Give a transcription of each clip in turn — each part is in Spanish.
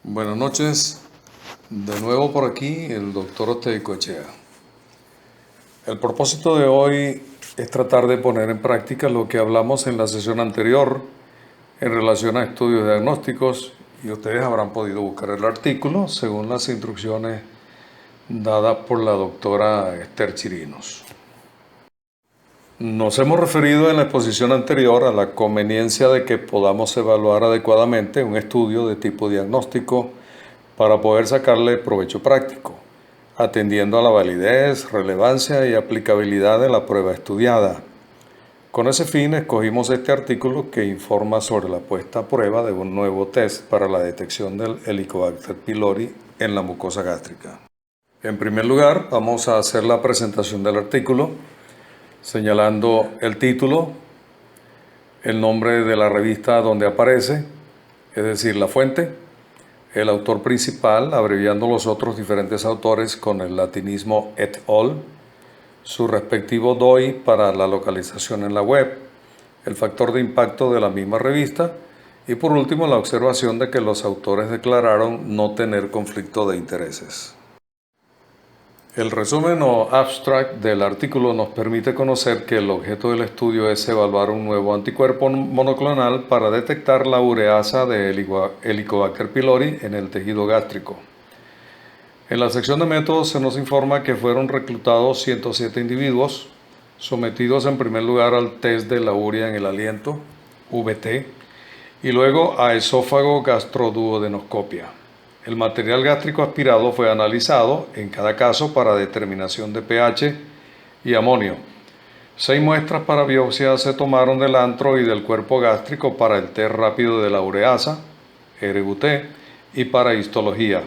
Buenas noches, de nuevo por aquí el doctor Oteicoechea. El propósito de hoy es tratar de poner en práctica lo que hablamos en la sesión anterior en relación a estudios diagnósticos, y ustedes habrán podido buscar el artículo según las instrucciones dadas por la doctora Esther Chirinos. Nos hemos referido en la exposición anterior a la conveniencia de que podamos evaluar adecuadamente un estudio de tipo diagnóstico para poder sacarle provecho práctico, atendiendo a la validez, relevancia y aplicabilidad de la prueba estudiada. Con ese fin escogimos este artículo que informa sobre la puesta a prueba de un nuevo test para la detección del Helicobacter pylori en la mucosa gástrica. En primer lugar, vamos a hacer la presentación del artículo, señalando el título, el nombre de la revista donde aparece, es decir, la fuente, el autor principal, abreviando los otros diferentes autores con el latinismo et al., su respectivo DOI para la localización en la web, el factor de impacto de la misma revista y por último la observación de que los autores declararon no tener conflicto de intereses. El resumen o abstract del artículo nos permite conocer que el objeto del estudio es evaluar un nuevo anticuerpo monoclonal para detectar la ureasa de Helicobacter pylori en el tejido gástrico. En la sección de métodos se nos informa que fueron reclutados 107 individuos, sometidos en primer lugar al test de la urea en el aliento, VT, y luego a esófago gastroduodenoscopia. El material gástrico aspirado fue analizado en cada caso para determinación de pH y amonio. 6 muestras para biopsia se tomaron del antro y del cuerpo gástrico para el test rápido de la ureasa, RUT, y para histología.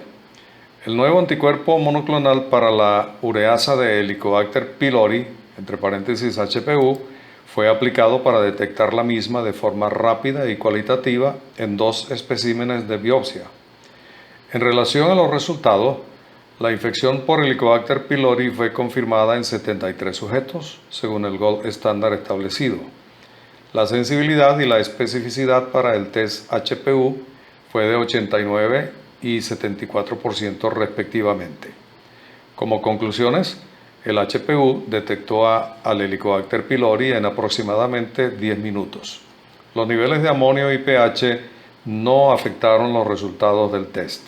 El nuevo anticuerpo monoclonal para la ureasa de Helicobacter pylori, entre paréntesis HPU, fue aplicado para detectar la misma de forma rápida y cualitativa en 2 especímenes de biopsia. En relación a los resultados, la infección por Helicobacter pylori fue confirmada en 73 sujetos, según el gold estándar establecido. La sensibilidad y la especificidad para el test HPU fue de 89 y 74% respectivamente. Como conclusiones, el HPU detectó al Helicobacter pylori en aproximadamente 10 minutos. Los niveles de amonio y pH no afectaron los resultados del test.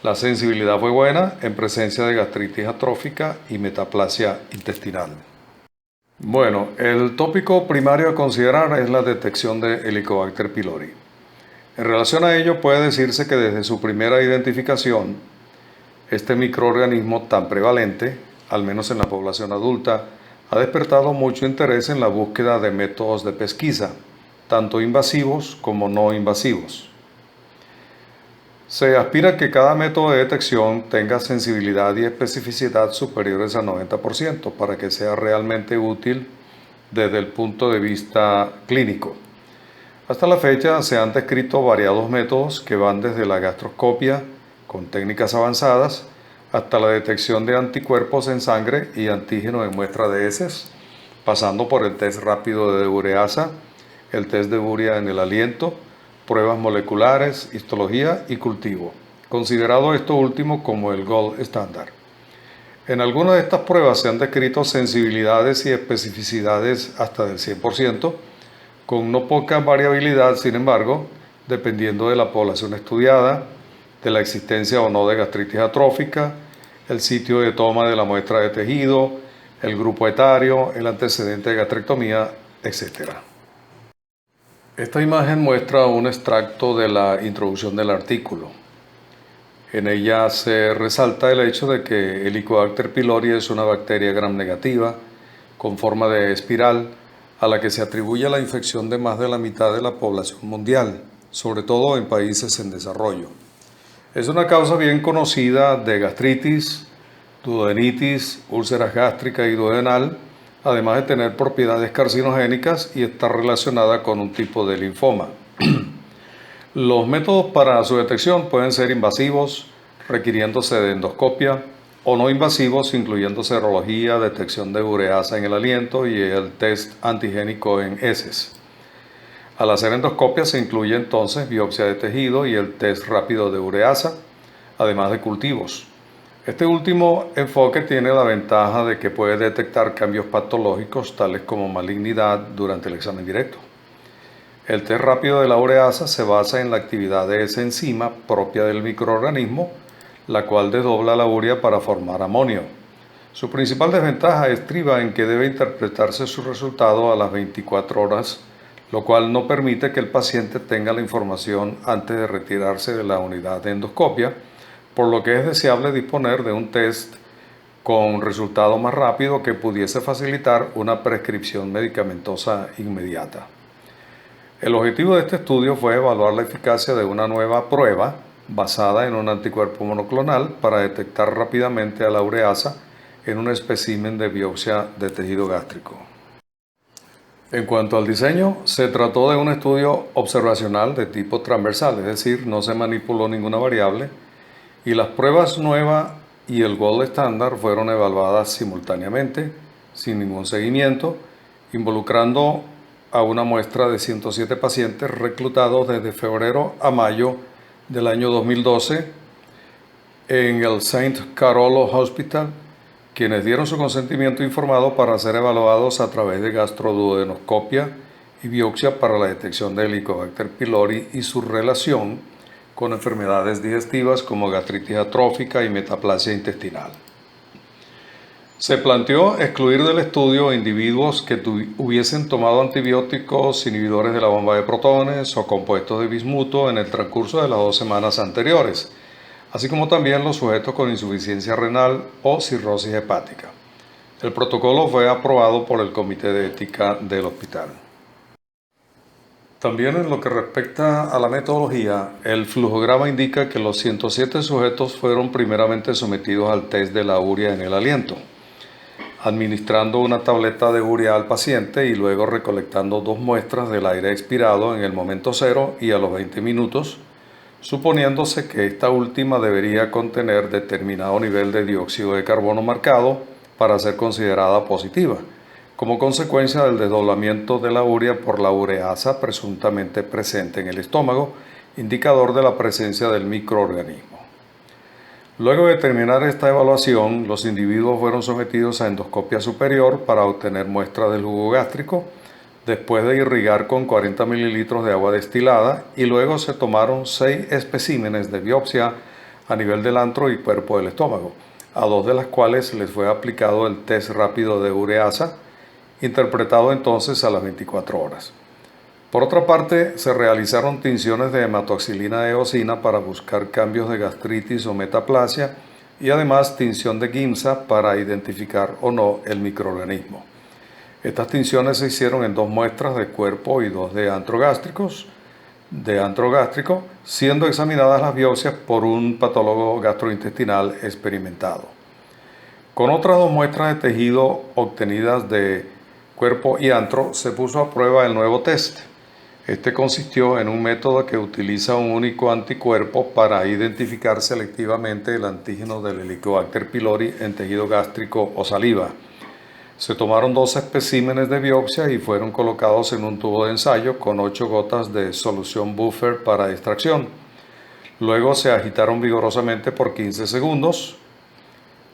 La sensibilidad fue buena en presencia de gastritis atrófica y metaplasia intestinal. Bueno, el tópico primario a considerar es la detección de Helicobacter pylori. En relación a ello puede decirse que desde su primera identificación, este microorganismo tan prevalente, al menos en la población adulta, ha despertado mucho interés en la búsqueda de métodos de pesquisa, tanto invasivos como no invasivos. Se aspira a que cada método de detección tenga sensibilidad y especificidad superiores al 90% para que sea realmente útil desde el punto de vista clínico. Hasta la fecha se han descrito variados métodos que van desde la gastroscopia con técnicas avanzadas hasta la detección de anticuerpos en sangre y antígenos en muestra de heces, pasando por el test rápido de ureasa, el test de urea en el aliento, pruebas moleculares, histología y cultivo, considerado esto último como el gold estándar. En algunas de estas pruebas se han descrito sensibilidades y especificidades hasta del 100%, con no poca variabilidad, sin embargo, dependiendo de la población estudiada, de la existencia o no de gastritis atrófica, el sitio de toma de la muestra de tejido, el grupo etario, el antecedente de gastrectomía, etc. Esta imagen muestra un extracto de la introducción del artículo. En ella se resalta el hecho de que Helicobacter pylori es una bacteria gram negativa con forma de espiral a la que se atribuye la infección de más de la mitad de la población mundial, sobre todo en países en desarrollo. Es una causa bien conocida de gastritis, duodenitis, úlceras gástrica y duodenal, además de tener propiedades carcinogénicas y está relacionada con un tipo de linfoma. Los métodos para su detección pueden ser invasivos, requiriéndose de endoscopia, o no invasivos, incluyendo serología, detección de ureasa en el aliento y el test antigénico en heces. Al hacer endoscopia se incluye entonces biopsia de tejido y el test rápido de ureasa, además de cultivos. Este último enfoque tiene la ventaja de que puede detectar cambios patológicos tales como malignidad durante el examen directo. El test rápido de la ureasa se basa en la actividad de esa enzima propia del microorganismo, la cual desdobla la urea para formar amonio. Su principal desventaja estriba en que debe interpretarse su resultado a las 24 horas, lo cual no permite que el paciente tenga la información antes de retirarse de la unidad de endoscopia, por lo que es deseable disponer de un test con resultado más rápido que pudiese facilitar una prescripción medicamentosa inmediata. El objetivo de este estudio fue evaluar la eficacia de una nueva prueba basada en un anticuerpo monoclonal para detectar rápidamente a la ureasa en un espécimen de biopsia de tejido gástrico. En cuanto al diseño, se trató de un estudio observacional de tipo transversal, es decir, no se manipuló ninguna variable, y las pruebas nueva y el gold estándar fueron evaluadas simultáneamente, sin ningún seguimiento, involucrando a una muestra de 107 pacientes reclutados desde febrero a mayo del año 2012 en el St. Carolo Hospital, quienes dieron su consentimiento informado para ser evaluados a través de gastroduodenoscopia y biopsia para la detección de Helicobacter pylori y su relación con enfermedades digestivas como gastritis atrófica y metaplasia intestinal. Se planteó excluir del estudio individuos que hubiesen tomado antibióticos inhibidores de la bomba de protones o compuestos de bismuto en el transcurso de las 2 semanas anteriores, así como también los sujetos con insuficiencia renal o cirrosis hepática. El protocolo fue aprobado por el Comité de Ética del hospital. También en lo que respecta a la metodología, el flujograma indica que los 107 sujetos fueron primeramente sometidos al test de la urea en el aliento, administrando una tableta de urea al paciente y luego recolectando 2 muestras del aire expirado en el momento cero y a los 20 minutos, suponiéndose que esta última debería contener determinado nivel de dióxido de carbono marcado para ser considerada positiva, como consecuencia del desdoblamiento de la urea por la ureasa presuntamente presente en el estómago, indicador de la presencia del microorganismo. Luego de terminar esta evaluación, los individuos fueron sometidos a endoscopia superior para obtener muestras del jugo gástrico, después de irrigar con 40 mililitros de agua destilada, y luego se tomaron 6 especímenes de biopsia a nivel del antro y cuerpo del estómago, a 2 de las cuales les fue aplicado el test rápido de ureasa, interpretado entonces a las 24 horas. Por otra parte, se realizaron tinciones de hematoxilina de eosina para buscar cambios de gastritis o metaplasia y además tinción de Giemsa para identificar o no el microorganismo. Estas tinciones se hicieron en 2 muestras de cuerpo y 2 de antro gástrico, siendo examinadas las biopsias por un patólogo gastrointestinal experimentado. Con otras 2 muestras de tejido obtenidas de cuerpo y antro se puso a prueba el nuevo test. Este consistió en un método que utiliza un único anticuerpo para identificar selectivamente el antígeno del Helicobacter pylori en tejido gástrico o saliva. Se tomaron 2 especímenes de biopsia y fueron colocados en un tubo de ensayo con 8 gotas de solución buffer para extracción. Luego se agitaron vigorosamente por 15 segundos.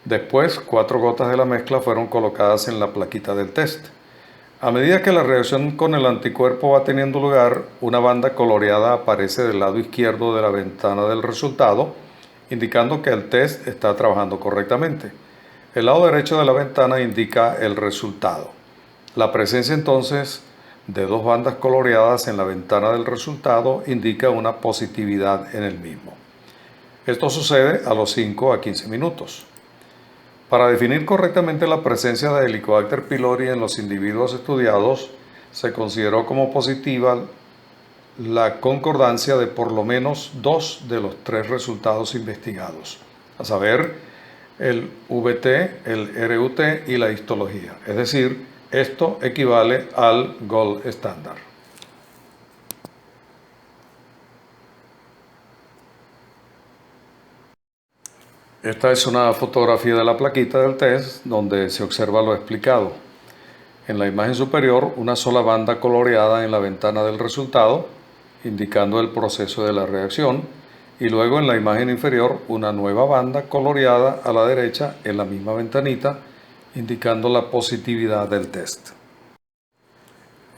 Después, 4 gotas de la mezcla fueron colocadas en la plaquita del test. A medida que la reacción con el anticuerpo va teniendo lugar, una banda coloreada aparece del lado izquierdo de la ventana del resultado, indicando que el test está trabajando correctamente. El lado derecho de la ventana indica el resultado. La presencia entonces de 2 bandas coloreadas en la ventana del resultado indica una positividad en el mismo. Esto sucede a los 5 a 15 minutos. Para definir correctamente la presencia de Helicobacter pylori en los individuos estudiados, se consideró como positiva la concordancia de por lo menos 2 de los 3 resultados investigados, a saber, el VT, el RUT y la histología. Es decir, esto equivale al gold estándar. Esta es una fotografía de la plaquita del test donde se observa lo explicado. En la imagen superior, una sola banda coloreada en la ventana del resultado, indicando el proceso de la reacción, y luego en la imagen inferior, una nueva banda coloreada a la derecha en la misma ventanita, indicando la positividad del test.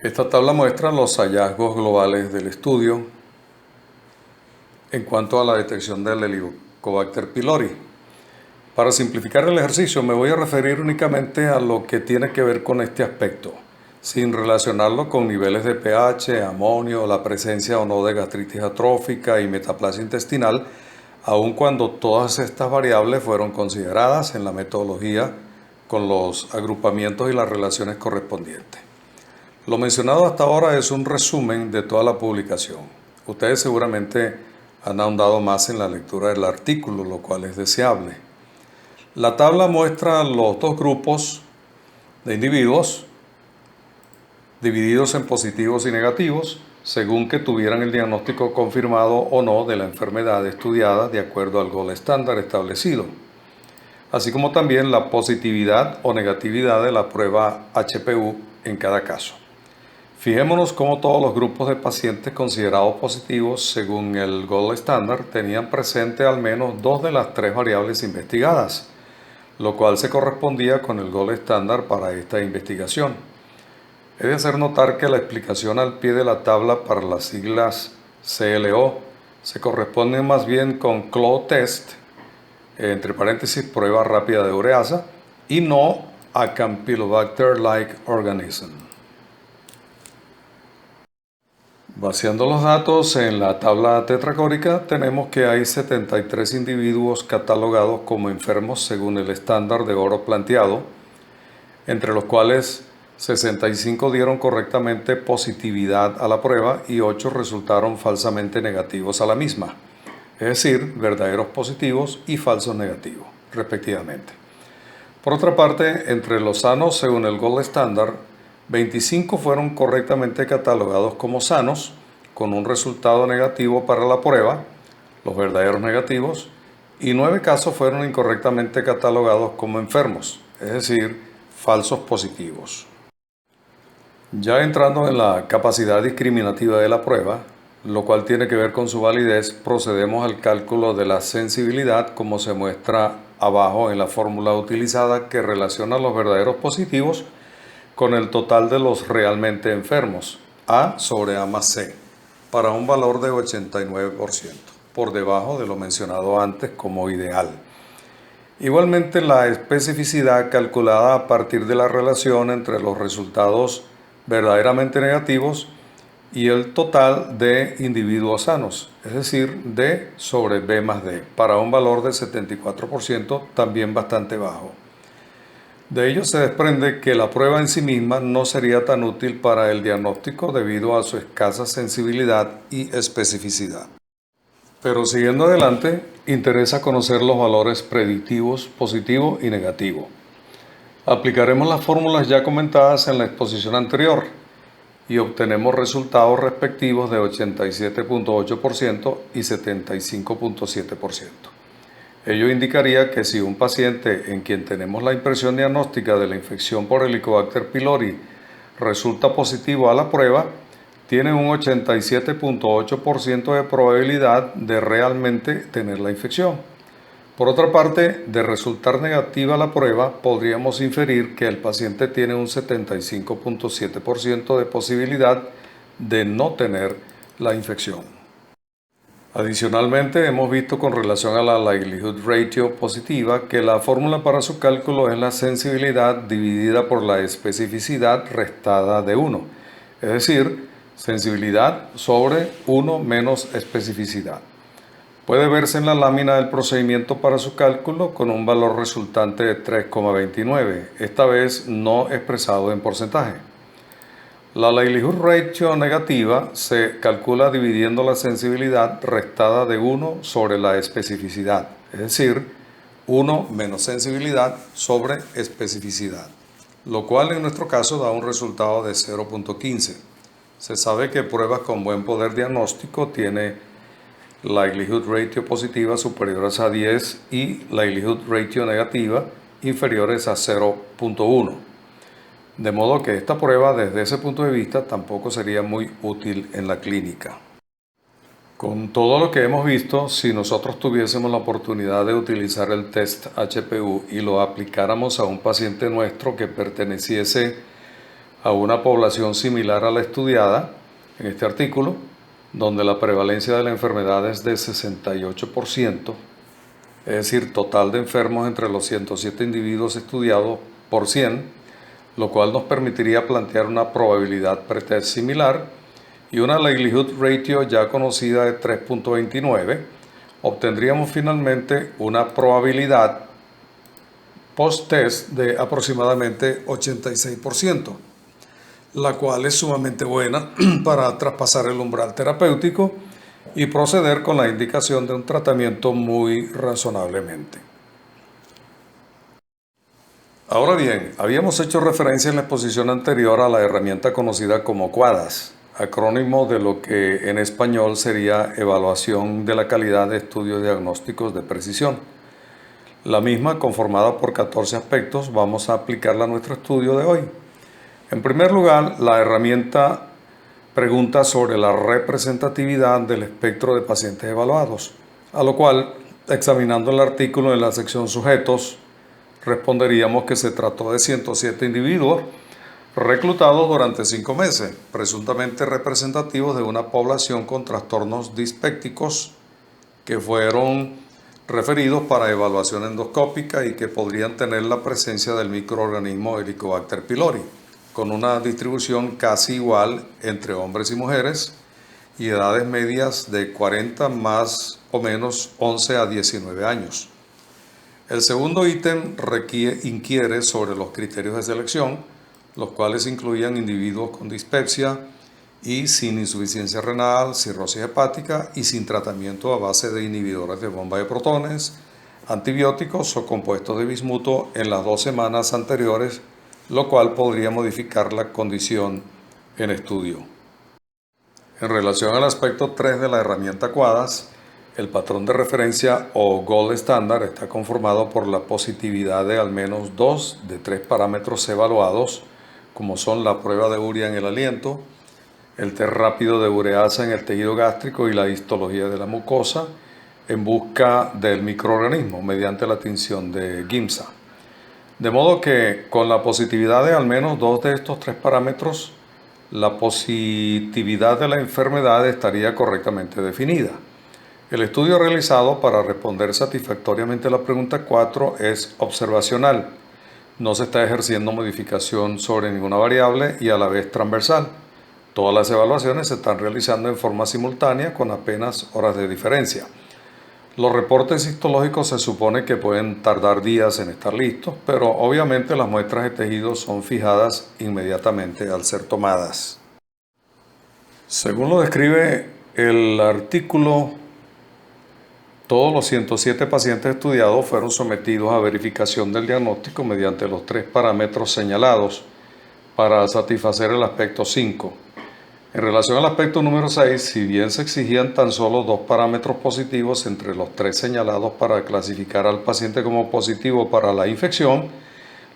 Esta tabla muestra los hallazgos globales del estudio en cuanto a la detección del Helicobacter pylori. Para simplificar el ejercicio me voy a referir únicamente a lo que tiene que ver con este aspecto, sin relacionarlo con niveles de pH, amonio, la presencia o no de gastritis atrófica y metaplasia intestinal, aun cuando todas estas variables fueron consideradas en la metodología con los agrupamientos y las relaciones correspondientes. Lo mencionado hasta ahora es un resumen de toda la publicación. Ustedes seguramente han ahondado más en la lectura del artículo, lo cual es deseable. La tabla muestra los dos grupos de individuos divididos en positivos y negativos, según que tuvieran el diagnóstico confirmado o no de la enfermedad estudiada de acuerdo al gold estándar establecido, así como también la positividad o negatividad de la prueba HPV en cada caso. Fijémonos cómo todos los grupos de pacientes considerados positivos según el gold estándar tenían presente al menos dos de las tres variables investigadas, lo cual se correspondía con el gold estándar para esta investigación. He de hacer notar que la explicación al pie de la tabla para las siglas CLO se corresponde más bien con CLO test, entre paréntesis prueba rápida de ureasa, y no a Campylobacter-like organism. Vaciando los datos en la tabla tetracórica, tenemos que hay 73 individuos catalogados como enfermos según el estándar de oro planteado, entre los cuales 65 dieron correctamente positividad a la prueba y 8 resultaron falsamente negativos a la misma, es decir, verdaderos positivos y falsos negativos, respectivamente. Por otra parte, entre los sanos según el gold estándar, 25 fueron correctamente catalogados como sanos, con un resultado negativo para la prueba, los verdaderos negativos, y 9 casos fueron incorrectamente catalogados como enfermos, es decir, falsos positivos. Ya entrando en la capacidad discriminativa de la prueba, lo cual tiene que ver con su validez, procedemos al cálculo de la sensibilidad como se muestra abajo en la fórmula utilizada que relaciona los verdaderos positivos con el total de los realmente enfermos, A sobre A más C, para un valor de 89%, por debajo de lo mencionado antes como ideal. Igualmente, la especificidad calculada a partir de la relación entre los resultados verdaderamente negativos y el total de individuos sanos, es decir, D sobre B más D, para un valor de 74%, también bastante bajo. De ello se desprende que la prueba en sí misma no sería tan útil para el diagnóstico debido a su escasa sensibilidad y especificidad. Pero siguiendo adelante, interesa conocer los valores predictivos positivo y negativo. Aplicaremos las fórmulas ya comentadas en la exposición anterior y obtenemos resultados respectivos de 87.8% y 75.7%. Ello indicaría que si un paciente en quien tenemos la impresión diagnóstica de la infección por Helicobacter pylori resulta positivo a la prueba, tiene un 87.8% de probabilidad de realmente tener la infección. Por otra parte, de resultar negativa la prueba, podríamos inferir que el paciente tiene un 75.7% de posibilidad de no tener la infección. Adicionalmente, hemos visto con relación a la likelihood ratio positiva que la fórmula para su cálculo es la sensibilidad dividida por la especificidad restada de 1, es decir, sensibilidad sobre 1 menos especificidad. Puede verse en la lámina del procedimiento para su cálculo con un valor resultante de 3,29, esta vez no expresado en porcentaje. La likelihood ratio negativa se calcula dividiendo la sensibilidad restada de 1 sobre la especificidad, es decir, 1 menos sensibilidad sobre especificidad, lo cual en nuestro caso da un resultado de 0.15. Se sabe que pruebas con buen poder diagnóstico tiene likelihood ratio positiva superiores a 10 y likelihood ratio negativa inferiores a 0.1. de modo que esta prueba desde ese punto de vista tampoco sería muy útil en la clínica. Con todo lo que hemos visto, si nosotros tuviésemos la oportunidad de utilizar el test HPU y lo aplicáramos a un paciente nuestro que perteneciese a una población similar a la estudiada en este artículo, donde la prevalencia de la enfermedad es de 68%, es decir, total de enfermos entre los 107 individuos estudiados por 100, lo cual nos permitiría plantear una probabilidad pretest similar y una likelihood ratio ya conocida de 3.29, obtendríamos finalmente una probabilidad post-test de aproximadamente 86%, la cual es sumamente buena para traspasar el umbral terapéutico y proceder con la indicación de un tratamiento muy razonablemente. Ahora bien, habíamos hecho referencia en la exposición anterior a la herramienta conocida como QUADAS, acrónimo de lo que en español sería Evaluación de la Calidad de Estudios Diagnósticos de Precisión. La misma, conformada por 14 aspectos, vamos a aplicarla a nuestro estudio de hoy. En primer lugar, la herramienta pregunta sobre la representatividad del espectro de pacientes evaluados, a lo cual, examinando el artículo en la sección Sujetos, responderíamos que se trató de 107 individuos reclutados durante 5 meses, presuntamente representativos de una población con trastornos dispépticos que fueron referidos para evaluación endoscópica y que podrían tener la presencia del microorganismo Helicobacter pylori, con una distribución casi igual entre hombres y mujeres y edades medias de 40 más o menos 11 a 19 años. El segundo ítem inquiere sobre los criterios de selección, los cuales incluían individuos con dispepsia y sin insuficiencia renal, cirrosis hepática y sin tratamiento a base de inhibidores de bomba de protones, antibióticos o compuestos de bismuto en las 2 semanas anteriores, lo cual podría modificar la condición en estudio. En relación al aspecto 3 de la herramienta QUADAS, el patrón de referencia o gold standard está conformado por la positividad de al menos 2 de 3 parámetros evaluados, como son la prueba de urea en el aliento, el test rápido de ureasa en el tejido gástrico y la histología de la mucosa en busca del microorganismo mediante la tinción de Giemsa. De modo que con la positividad de al menos 2 de estos 3 parámetros, la positividad de la enfermedad estaría correctamente definida. El estudio realizado para responder satisfactoriamente a la pregunta 4 es observacional. No se está ejerciendo modificación sobre ninguna variable y a la vez transversal. Todas las evaluaciones se están realizando en forma simultánea con apenas horas de diferencia. Los reportes histológicos se supone que pueden tardar días en estar listos, pero obviamente las muestras de tejidos son fijadas inmediatamente al ser tomadas. Según lo describe el artículo, todos los 107 pacientes estudiados fueron sometidos a verificación del diagnóstico mediante los 3 parámetros señalados para satisfacer el aspecto 5. En relación al aspecto número 6, si bien se exigían tan solo 2 parámetros positivos entre los 3 señalados para clasificar al paciente como positivo para la infección,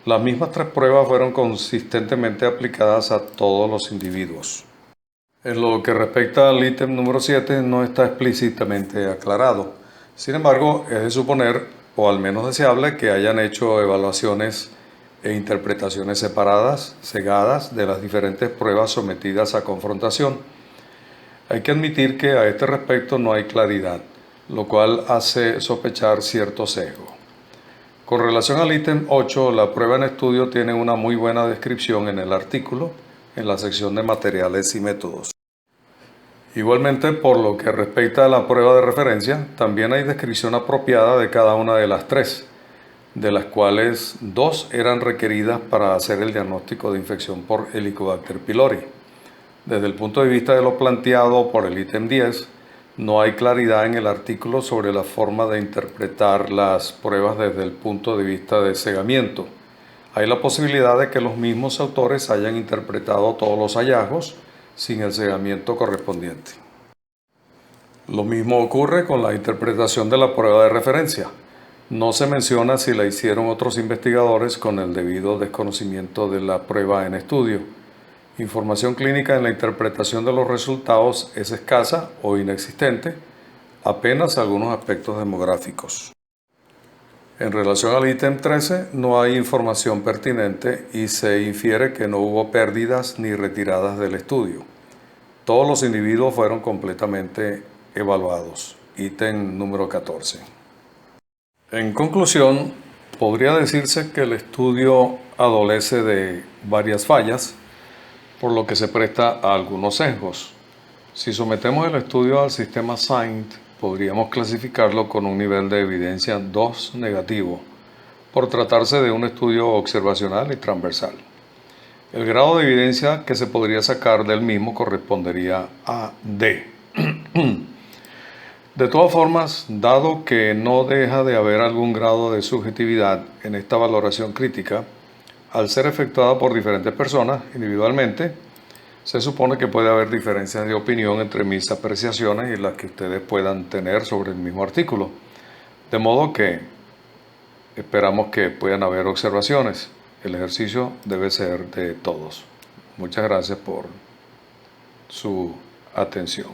las mismas 3 pruebas fueron consistentemente aplicadas a todos los individuos. En lo que respecta al ítem número 7, no está explícitamente aclarado. Sin embargo, es de suponer, o al menos deseable, que hayan hecho evaluaciones e interpretaciones separadas, cegadas, de las diferentes pruebas sometidas a confrontación. Hay que admitir que a este respecto no hay claridad, lo cual hace sospechar cierto sesgo. Con relación al ítem 8, la prueba en estudio tiene una muy buena descripción en el artículo, en la sección de materiales y métodos. Igualmente, por lo que respecta a la prueba de referencia, también hay descripción apropiada de cada una de las 3, de las cuales 2 eran requeridas para hacer el diagnóstico de infección por Helicobacter pylori. Desde el punto de vista de lo planteado por el ítem 10, no hay claridad en el artículo sobre la forma de interpretar las pruebas desde el punto de vista de cegamiento. Hay la posibilidad de que los mismos autores hayan interpretado todos los hallazgos sin el cegamiento correspondiente. Lo mismo ocurre con la interpretación de la prueba de referencia. No se menciona si la hicieron otros investigadores con el debido desconocimiento de la prueba en estudio. Información clínica en la interpretación de los resultados es escasa o inexistente, apenas algunos aspectos demográficos. En relación al ítem 13, no hay información pertinente y se infiere que no hubo pérdidas ni retiradas del estudio. Todos los individuos fueron completamente evaluados. Ítem número 14. En conclusión, podría decirse que el estudio adolece de varias fallas, por lo que se presta a algunos sesgos. Si sometemos el estudio al sistema SAINT, podríamos clasificarlo con un nivel de evidencia 2 negativo, por tratarse de un estudio observacional y transversal. El grado de evidencia que se podría sacar del mismo correspondería a D. De todas formas, dado que no deja de haber algún grado de subjetividad en esta valoración crítica, al ser efectuada por diferentes personas individualmente, se supone que puede haber diferencias de opinión entre mis apreciaciones y las que ustedes puedan tener sobre el mismo artículo. De modo que esperamos que puedan haber observaciones. El ejercicio debe ser de todos. Muchas gracias por su atención.